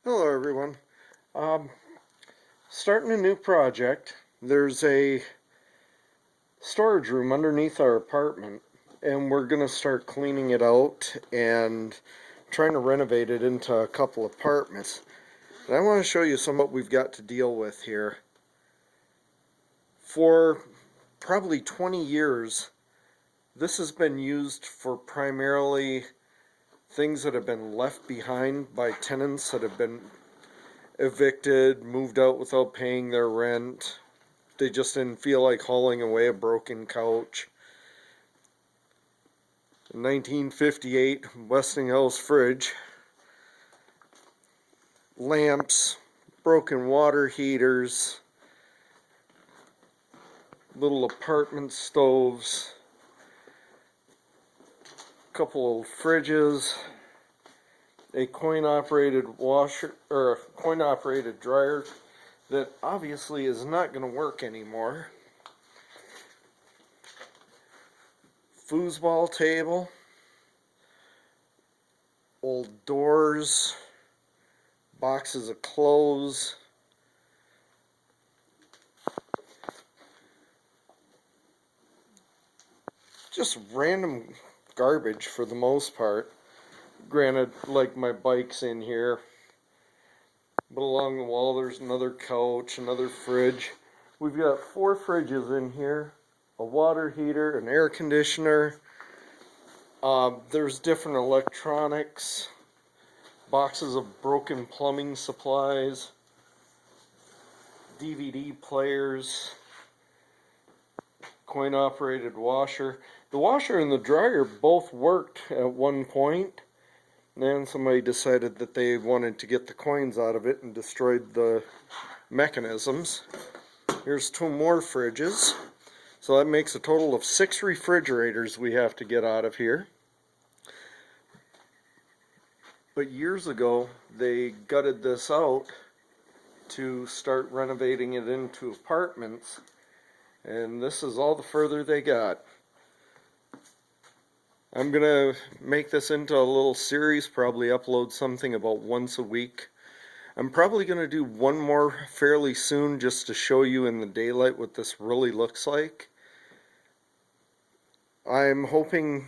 Hello everyone. Um, Starting a new project. There's a storage room underneath our apartment and we're going to start cleaning it out and trying to renovate it into a couple apartments. And I want to show you some of what we've got to deal with here. For probably 20 years, this has been used for primarily things that have been left behind by tenants that have been evicted, moved out without paying their rent. They just didn't feel like hauling away a broken couch. In 1958, Westinghouse fridge, lamps, broken water heaters, little apartment stoves, couple of fridges, a coin-operated washer or a coin-operated dryer that obviously is not going to work anymore. Foosball table, old doors, boxes of clothes, just random garbage for the most part. Granted, like my bike's in here, but along the wall there's another couch, another fridge. We've got 4 fridges in here, a water heater, an air conditioner. There's different electronics, boxes of broken plumbing supplies, DVD players, coin-operated washer. The washer and the dryer both worked at one point. Then somebody decided that they wanted to get the coins out of it and destroyed the mechanisms. Here's 2 more fridges. So that makes a total of 6 refrigerators we have to get out of here. But years ago, they gutted this out to start renovating it into apartments. And this is all the further they got. I'm going to make this into a little series, probably upload something about once a week. I'm probably going to do one more fairly soon just to show you in the daylight what this really looks like. I'm hoping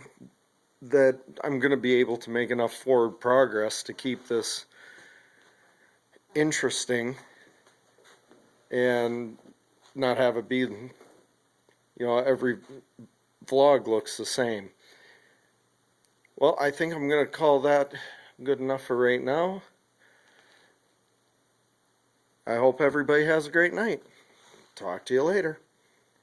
that I'm going to be able to make enough forward progress to keep this interesting and not have it be, every vlog looks the same. Well, I think I'm going to call that good enough for right now. I hope everybody has a great night. Talk to you later.